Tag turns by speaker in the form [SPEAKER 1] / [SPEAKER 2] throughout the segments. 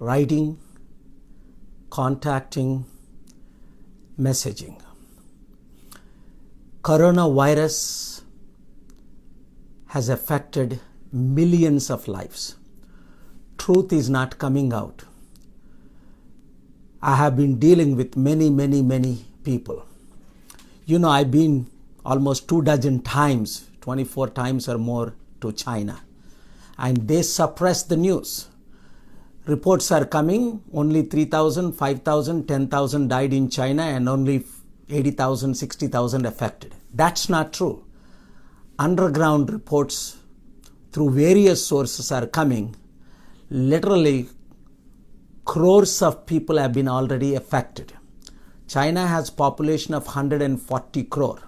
[SPEAKER 1] writing, contacting, messaging. Coronavirus has affected millions of lives. Truth is not coming out. I have been dealing with many people. I've been almost 24 times or more to China, and they suppress the news. Reports are coming, only 3,000, 5,000, 10,000 died in China and only 80,000, 60,000 affected. That's not true. Underground reports through various sources are coming. Literally, crores of people have been already affected. China has population of 140 crore.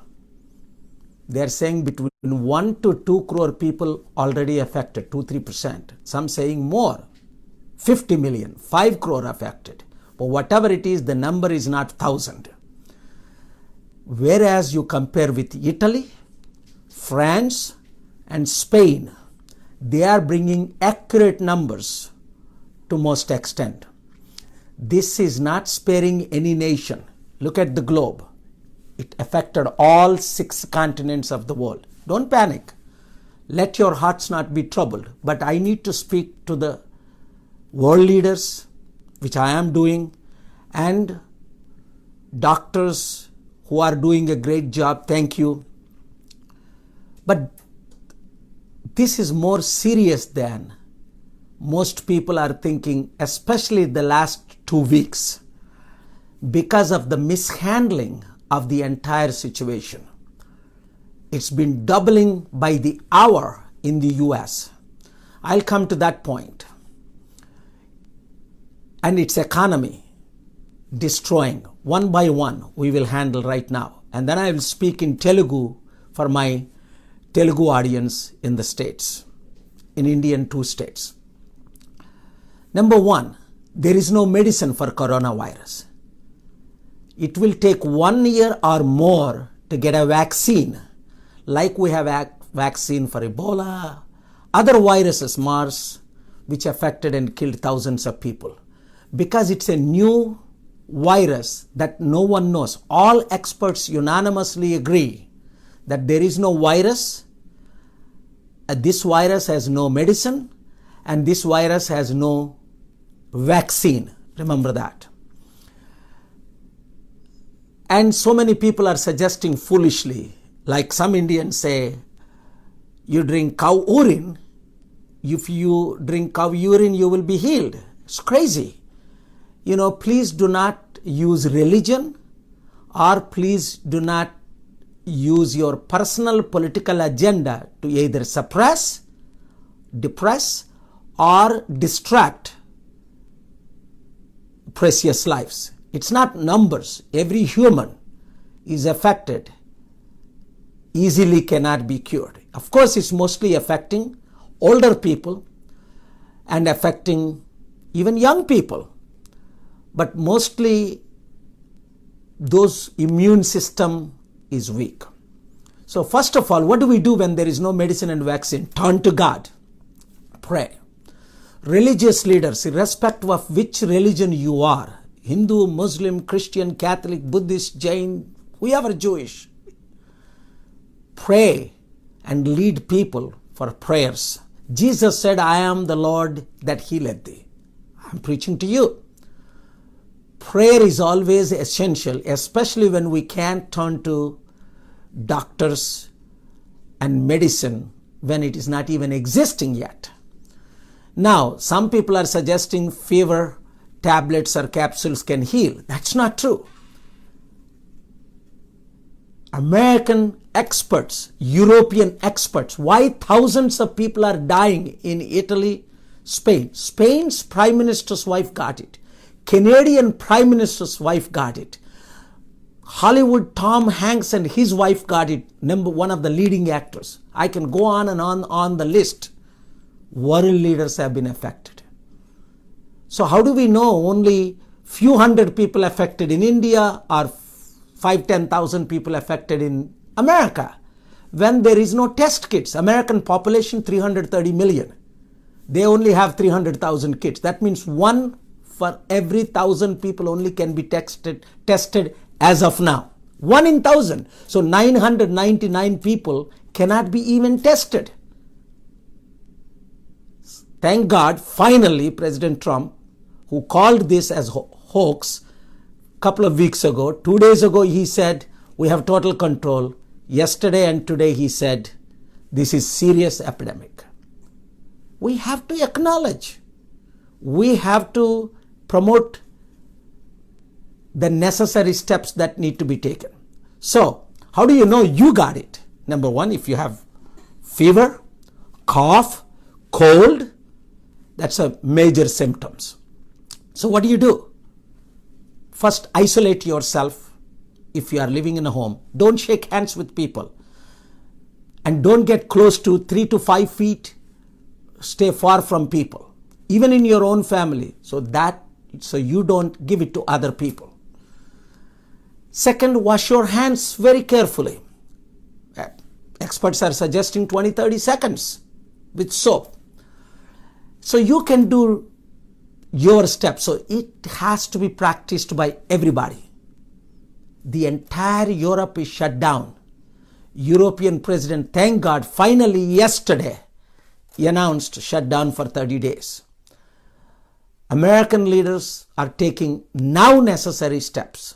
[SPEAKER 1] They are saying between 1 to 2 crore people already affected, 2-3%. Some saying more, 50 million, 5 crore affected. But whatever it is, the number is not 1,000. Whereas you compare with Italy, France, and Spain, they are bringing accurate numbers to most extent. This is not sparing any nation. Look at the globe. It affected all 6 continents of the world. Don't panic. Let your hearts not be troubled. But I need to speak to the world leaders, which I am doing, and doctors who are doing a great job. Thank you. But this is more serious than most people are thinking, especially the last 2 weeks, because of the mishandling of the entire situation. It's been doubling by the hour in the US. I'll come to that point. And its economy destroying one by one, we will handle right now. And then I will speak in Telugu for my Telugu audience in the states, in Indian 2 states. Number 1, there is no medicine for coronavirus. It will take 1 year or more to get a vaccine, like we have a vaccine for Ebola, other viruses, MERS, which affected and killed thousands of people. Because it's a new virus that no one knows. All experts unanimously agree that there is no virus, this virus has no medicine, and this virus has no vaccine. Remember that. And so many people are suggesting foolishly, like some Indians say, you drink cow urine. If you drink cow urine, you will be healed. It's crazy. Please do not use religion, or please do not use your personal political agenda to either suppress, depress, or distract precious lives. It's not numbers. Every human is affected, easily cannot be cured. Of course, it's mostly affecting older people and affecting even young people. But mostly those immune system is weak. So first of all, what do we do when there is no medicine and vaccine? Turn to God. Pray. Religious leaders, irrespective of which religion you are, Hindu, Muslim, Christian, Catholic, Buddhist, Jain, whoever Jewish, pray and lead people for prayers. Jesus said, I am the Lord that healeth thee. I'm preaching to you. Prayer is always essential, especially when we can't turn to doctors and medicine when it is not even existing yet. Now, some people are suggesting fever tablets or capsules can heal. That's not true. American experts, European experts, why thousands of people are dying in Italy, Spain? Spain's prime minister's wife got it. Canadian prime minister's wife got it. Hollywood Tom Hanks and his wife got it, number one of the leading actors. I can go on and on the list. World leaders have been affected. So how do we know only few hundred people affected in India or 5,000-10,000 people affected in America when there is no test kits? American population 330 million. They only have 300,000 kits. That means 1 for every 1,000 people only can be tested as of now. 1 in 1,000. So 999 people cannot be even tested. Thank God, finally, President Trump, who called this as hoax a couple of weeks ago, 2 days ago, he said, we have total control. Yesterday and today, he said, this is serious epidemic. We have to acknowledge. We have to promote the necessary steps that need to be taken. So, how do you know you got it? Number one, if you have fever, cough, cold, that's a major symptoms. So what do? First, isolate yourself if you are living in a home. Don't shake hands with people. And don't get close to 3 to 5 feet. Stay far from people. Even in your own family. So you don't give it to other people. Second, wash your hands very carefully. Experts are suggesting 20-30 seconds with soap. So you can do your steps. So it has to be practiced by everybody. The entire Europe is shut down. European president, thank God, finally yesterday, he announced shutdown for 30 days. American leaders are taking now necessary steps.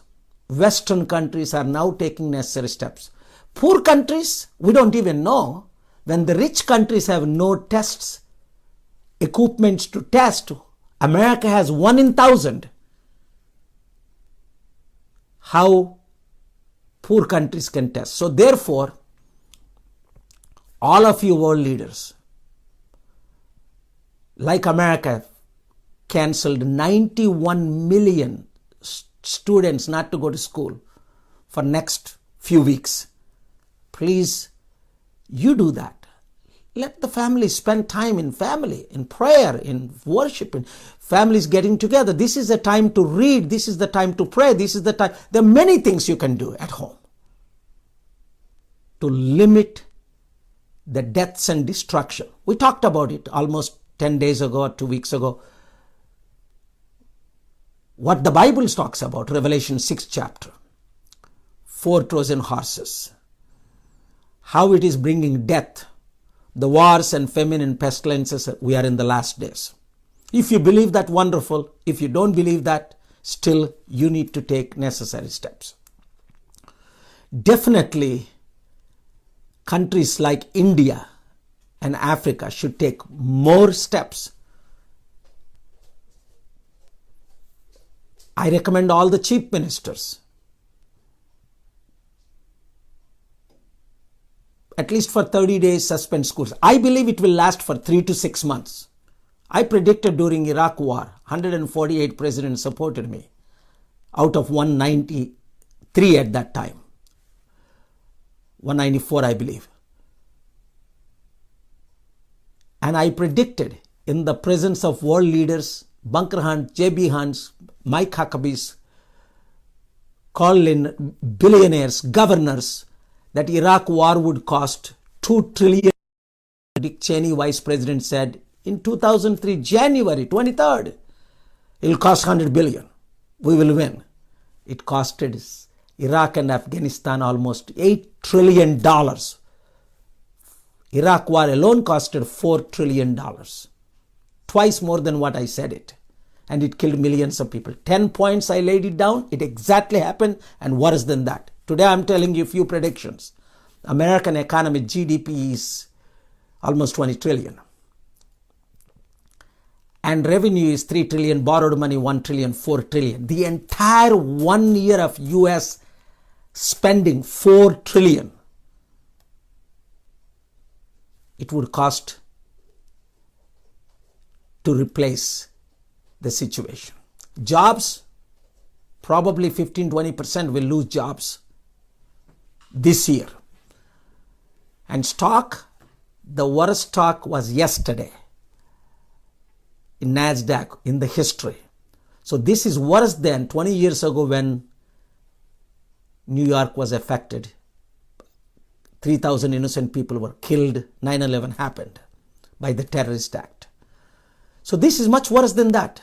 [SPEAKER 1] Western countries are now taking necessary steps. Poor countries, we don't even know. When the rich countries have no tests, equipments to test, America has 1 in 1,000. How poor countries can test. So therefore, all of you world leaders, like America, cancelled 91 million students not to go to school for next few weeks. Please, you do that. Let the family spend time in family, in prayer, in worship, in families getting together. This is the time to read. This is the time to pray. This is the time. There are many things you can do at home to limit the deaths and destruction. We talked about it almost 10 days ago or 2 weeks ago. What the Bible talks about, Revelation 6th chapter, 4 Trojan horses, how it is bringing death, the wars and famine and pestilences. We are in the last days. If you believe that, wonderful. If you don't believe that, still you need to take necessary steps. Definitely, countries like India and Africa should take more steps. I recommend all the chief ministers, at least for 30 days, suspend schools. I believe it will last for 3 to 6 months. I predicted during Iraq war, 148 presidents supported me out of 193 at that time. 194, I believe. And I predicted in the presence of world leaders, Bunker Hunt, J.B. Hunts, Mike Huckabees, Colin, billionaires, governors, that Iraq war would cost $2 trillion. Dick Cheney, vice president, said in 2003, January 23rd, it will cost $100 billion. We will win. It costed Iraq and Afghanistan almost $8 trillion. Iraq war alone costed $4 trillion. Twice more than what I said it. And it killed millions of people. 10 points I laid it down. It exactly happened and worse than that. Today I'm telling you a few predictions. American economy GDP is almost 20 trillion. And revenue is 3 trillion, borrowed money 1 trillion, 4 trillion. The entire 1 year of US spending 4 trillion. It would cost to replace the situation. Jobs, probably 15-20% will lose jobs this year. And stock, the worst stock was yesterday in NASDAQ in the history. So this is worse than 20 years ago when New York was affected. 3,000 innocent people were killed. 9/11 happened by the terrorist act. So this is much worse than that.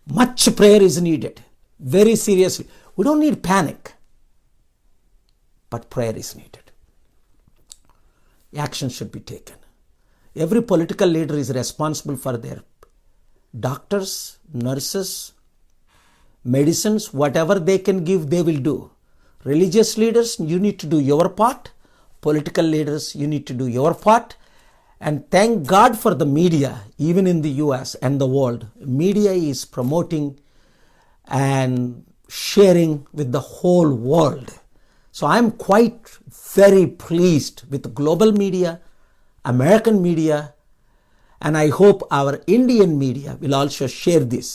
[SPEAKER 1] Much prayer is needed. Very seriously. We don't need panic. But prayer is needed. Action should be taken. Every political leader is responsible for their doctors, nurses, medicines, whatever they can give, they will do. Religious leaders, you need to do your part. Political leaders, you need to do your part. And thank God for the media, even in the US and the world. Media is promoting and sharing with the whole world. So I'm quite very pleased with the global media, American media, and I hope our Indian media will also share this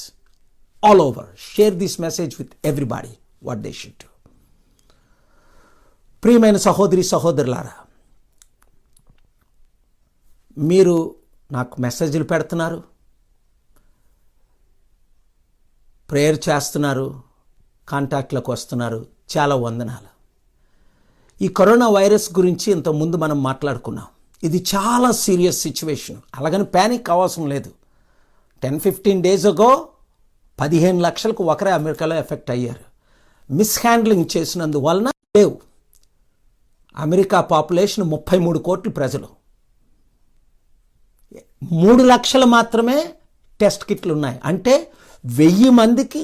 [SPEAKER 1] all over. Share this message with everybody, what they should do. ప్రియమైన సహోదరి సహోదరులారా, మీరు నాకు మెసేజ్లు పెడుతున్నారు, prayer చేస్తున్నారు, కాంటాక్ట్లోకి వస్తున్నారు. చాలా వందనాలు. ఈ కరోనా వైరస్ గురించి ఇంతకుముందు మనం మాట్లాడుకున్నాం. ఇది చాలా సీరియస్ సిచ్యువేషన్. అలాగని ప్యానిక్ అవసరం లేదు. 10-15 days ago 15 లక్షలకు ఒకరే అమెరికాలో ఎఫెక్ట్ అయ్యారు. మిస్హ్యాండ్లింగ్ చేసినందువలన లేవు. అమెరికా పాపులేషన్ 33 కోట్ల ప్రజలు. 3 లక్షలు మాత్రమే టెస్ట్ కిట్లు ఉన్నాయి. అంటే 1000 మందికి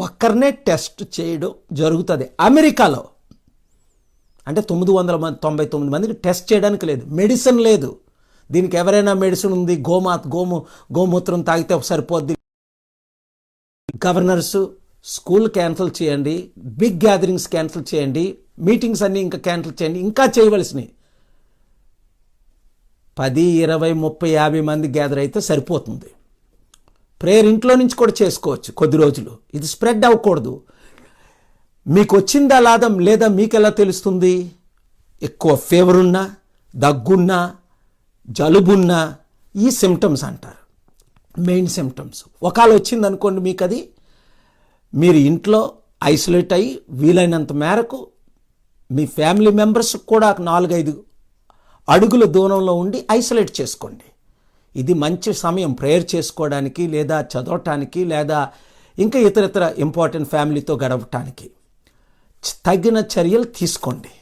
[SPEAKER 1] ఒక్కరినే టెస్ట్ చేయడం జరుగుతుంది అమెరికాలో. అంటే 999 మందికి టెస్ట్ చేయడానికి లేదు. మెడిసిన్ లేదు. దీనికి ఎవరైనా మెడిసిన్ ఉంది, గోమూత్రం తాగితే సరిపోద్ది. గవర్నర్స్ స్కూల్ క్యాన్సిల్ చేయండి, బిగ్ గ్యాదరింగ్స్ క్యాన్సిల్ చేయండి, మీటింగ్స్ అన్నీ ఇంకా క్యాన్సిల్ చేయండి. ఇంకా చేయవలసినవి 10, 20, 30, 50 మంది గ్యాదర్ అయితే సరిపోతుంది. ప్రేయర్ ఇంట్లో నుంచి కూడా చేసుకోవచ్చు కొద్ది రోజులు. ఇది స్ప్రెడ్ అవ్వకూడదు. మీకు వచ్చిందా లేదా మీకు ఎలా తెలుస్తుంది? ఎక్కువ ఫీవర్ ఉన్నా, దగ్గున్నా, జలుబున్నా, ఈ సిమ్టమ్స్ అంటారు, మెయిన్ సిమ్టమ్స్. ఒకవేళ వచ్చింది అనుకోండి మీకు, అది మీరు ఇంట్లో ఐసోలేట్ అయ్యి వీలైనంత మేరకు మీ ఫ్యామిలీ మెంబర్స్ కూడా 4-5 అడుగుల దూరంలో ఉండి ఐసోలేట్ చేసుకోండి. ఇది మంచి సమయం ప్రేయర్ చేసుకోవడానికి, లేదా చదవటానికి, లేదా ఇంకా ఇతర ఇంపార్టెంట్ ఫ్యామిలీతో గడపటానికి. తగిన చర్యలు తీసుకోండి.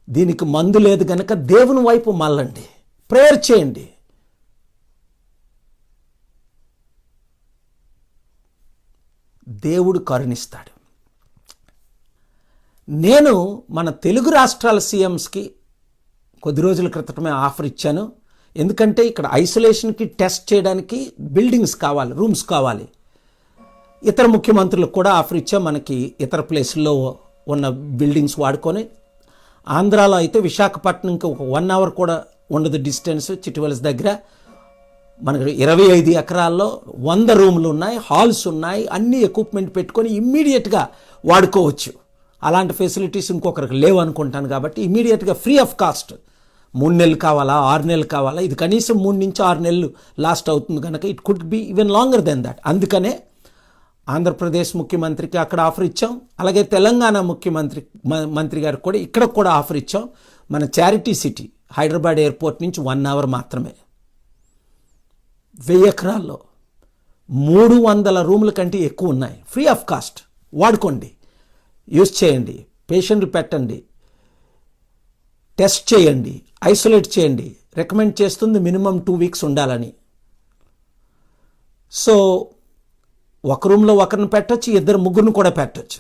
[SPEAKER 1] దీనికి మందు లేదు కనుక దేవుని వైపు మళ్ళండి, ప్రేయర్ చేయండి. దేవుడు కరుణిస్తాడు. నేను మన తెలుగు రాష్ట్రాల సీఎంస్కి కొద్ది రోజుల క్రితమే ఆఫర్ ఇచ్చాను. ఎందుకంటే ఇక్కడ ఐసోలేషన్కి టెస్ట్ చేయడానికి బిల్డింగ్స్ కావాలి, రూమ్స్ కావాలి. ఇతర ముఖ్యమంత్రులకు కూడా ఆఫర్ ఇచ్చాం. మనకి ఇతర ప్లేసుల్లో ఉన్న బిల్డింగ్స్ వాడుకొని, ఆంధ్రాలో అయితే విశాఖపట్నంకి ఒక 1 hour కూడా ఉండదు డిస్టెన్స్, చిటివలస్ దగ్గర. మనకి 25 ఎకరాల్లో 100 రూమ్లు ఉన్నాయి, హాల్స్ ఉన్నాయి, అన్ని ఎక్విప్మెంట్ పెట్టుకొని ఇమ్మీడియట్గా వాడుకోవచ్చు. అలాంటి ఫెసిలిటీస్ ఇంకొకరికి లేవు అనుకుంటాను. కాబట్టి ఇమ్మీడియట్గా ఫ్రీ ఆఫ్ కాస్ట్ 3 నెలలు కావాలా, 6 నెలలు కావాలా, ఇది కనీసం 3 నుంచి 6 నెలలు లాస్ట్ అవుతుంది కనుక it could be even longer then that. అందుకనే ఆంధ్రప్రదేశ్ ముఖ్యమంత్రికి అక్కడ ఆఫర్ ఇచ్చాం. అలాగే తెలంగాణ మంత్రి గారికి కూడా ఇక్కడ కూడా ఆఫర్ ఇచ్చాం. మన చారిటీ సిటీ హైదరాబాద్ ఎయిర్పోర్ట్ నుంచి 1 hour మాత్రమే, 1000 ఎకరాల్లో 300 రూముల కంటే ఎక్కువ ఉన్నాయి. ఫ్రీ ఆఫ్ కాస్ట్ వాడుకోండి, యూజ్ చేయండి, పేషెంట్లు పెట్టండి, టెస్ట్ చేయండి, ఐసోలేట్ చేయండి. రికమెండ్ చేస్తుంది మినిమం 2 weeks ఉండాలని. సో ఒక రూమ్లో ఒకరిని పెట్టచ్చు, 2-3 కూడా పెట్టచ్చు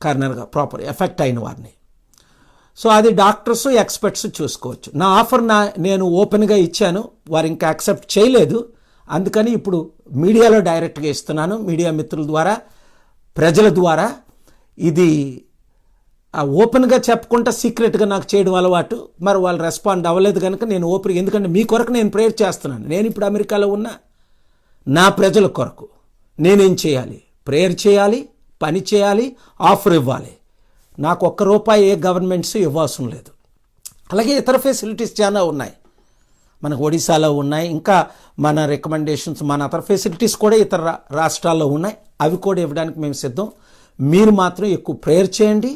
[SPEAKER 1] కార్నర్గా, ప్రాపర్ ఎఫెక్ట్ అయిన వారిని. సో అది డాక్టర్స్, ఎక్స్పర్ట్స్ చూసుకోవచ్చు. నా ఆఫర్ నేను ఓపెన్గా ఇచ్చాను, వారు ఇంకా యాక్సెప్ట్ చేయలేదు. అందుకని ఇప్పుడు మీడియాలో డైరెక్ట్గా ఇస్తున్నాను, మీడియా మిత్రుల ద్వారా, ప్రజల ద్వారా. ఇది ఓపెన్గా చెప్పుకుంటా సీక్రెట్గా నాకు చేయడం అలవాటు. మరి వాళ్ళు రెస్పాండ్ అవ్వలేదు కనుక నేను ఓపెన్, ఎందుకంటే మీ కొరకు నేను ప్రేయర్ చేస్తున్నాను. నేను ఇప్పుడు అమెరికాలో ఉన్నా, నా ప్రజల కొరకు నేనేం చేయాలి? ప్రేయర్ చేయాలి, పని చేయాలి, ఆఫర్ ఇవ్వాలి. నాకు ₹1 ఏ గవర్నమెంట్స్ ఇవ్వాల్సిన లేదు. అలాగే ఇతర ఫెసిలిటీస్ చాలా ఉన్నాయి, మనకు ఒడిశాలో ఉన్నాయి, ఇంకా మన రికమెండేషన్స్, మన అతర ఫెసిలిటీస్ కూడా ఇతర రాష్ట్రాల్లో ఉన్నాయి. అవి కూడా ఇవ్వడానికి మేము సిద్ధం. మీరు మాత్రం ఎక్కువ ప్రేయర్ చేయండి.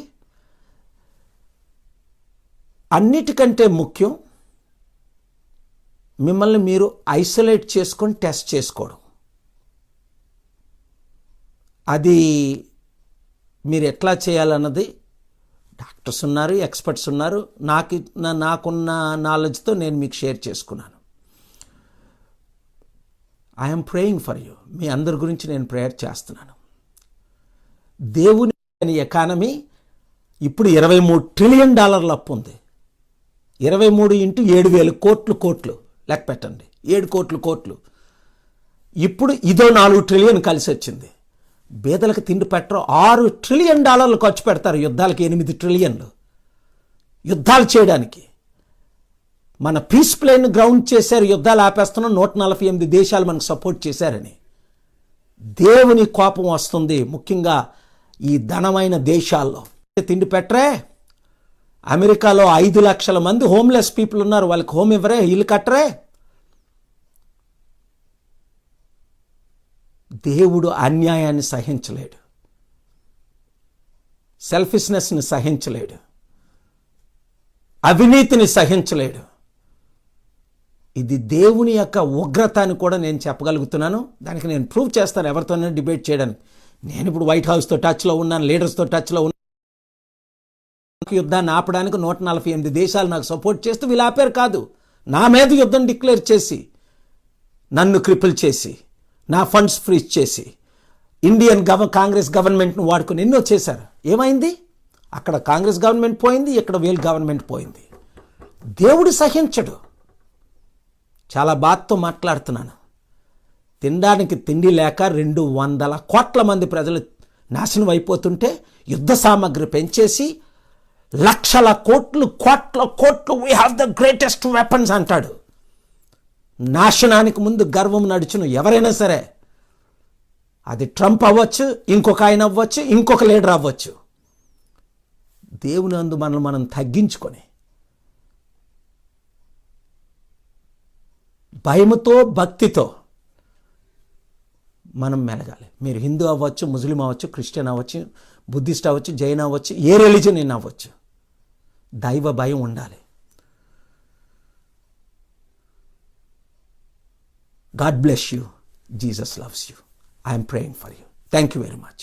[SPEAKER 1] అన్నిటికంటే ముఖ్యం మిమ్మల్ని మీరు ఐసోలేట్ చేసుకొని టెస్ట్ చేసుకోవడం. అది మీరు ఎట్లా చేయాలన్నది డాక్టర్స్ ఉన్నారు, ఎక్స్పర్ట్స్ ఉన్నారు. నాకున్న నాలెడ్జ్తో నేను మీకు షేర్ చేసుకున్నాను. I'm praying for you. మీ అందరి గురించి నేను ప్రేయర్ చేస్తున్నాను. దేవుని ఎకానమీ ఇప్పుడు $23 ట్రిలియన్ అప్పు ఉంది. 23 × 7,000 కోట్లు లెక్క పెట్టండి. 7 కోట్లు. ఇప్పుడు ఇదో 4 ట్రిలియన్ కలిసి వచ్చింది. బేదలకు తిండి పెట్టరు. $6 ట్రిలియన్ ఖర్చు పెడతారు యుద్ధాలకి. 8 ట్రిలియన్లు యుద్ధాలు చేయడానికి. మన పీస్ ప్లేన్ గ్రౌండ్ చేశారు. యుద్ధాలు ఆపేస్తున్నాం. 148 దేశాలు మనకు సపోర్ట్ చేశారని. దేవుని కోపం వస్తుంది ముఖ్యంగా ఈ ధనమైన దేశాల్లో. తిండి పెట్టరే. అమెరికాలో 5 లక్షల మంది హోమ్లెస్ పీపుల్ ఉన్నారు. వాళ్ళకి హోమ్ ఇవ్వరే, ఇల్లు కట్టరే. దేవుడు అన్యాయాన్ని సహించలేడు, సెల్ఫిష్నెస్ని సహించలేడు, అవినీతిని సహించలేడు. ఇది దేవుని యొక్క ఉగ్రత అని కూడా నేను చెప్పగలుగుతున్నాను. దానికి నేను ప్రూవ్ చేస్తాను ఎవరితోనైనా డిబేట్ చేయడానికి. నేను ఇప్పుడు వైట్ హౌస్తో టచ్లో ఉన్నాను, లీడర్స్తో టచ్లో ఉన్నాను. యుద్ధాన్ని ఆపడానికి 148 దేశాలు నాకు సపోర్ట్ చేస్తూ వీళ్ళు ఆపారు కాదు. నా మీద యుద్ధం డిక్లేర్ చేసి, నన్ను క్రిపుల్ చేసి, నా ఫండ్స్ ఫ్రీజ్ చేసి, ఇండియన్ కాంగ్రెస్ గవర్నమెంట్ను వాడుకుని ఎన్నో చేశారు. ఏమైంది? అక్కడ కాంగ్రెస్ గవర్నమెంట్ పోయింది, ఇక్కడ వీళ్ళ గవర్నమెంట్ పోయింది. దేవుడు సహించడు. చాలా బాధతో మాట్లాడుతున్నాను. తినడానికి తిండి లేక 200 కోట్ల మంది ప్రజలు నాశనం అయిపోతుంటే యుద్ధ సామాగ్రి పెంచేసి లక్షల కోట్లు we have the greatest weapons అంటాడు. నాశనానికి ముందు గర్వం నడుచును ఎవరైనా సరే. అది ట్రంప్ అవ్వచ్చు, ఇంకొక ఆయన అవ్వచ్చు, ఇంకొక లీడర్ అవ్వచ్చు. దేవుని అందు మనం తగ్గించుకొని భయముతో భక్తితో మనం మెలగాలి. మీరు హిందూ అవ్వచ్చు, ముస్లిం అవ్వచ్చు, క్రిస్టియన్ అవ్వచ్చు, బుద్ధిస్ట్ అవ్వచ్చు, జైన్ అవ్వచ్చు, ఏ రిలీజన్ అయినా అవ్వచ్చు. దైవ భయం ఉండాలి. God bless you. Jesus loves you. I am praying for you. Thank you very much.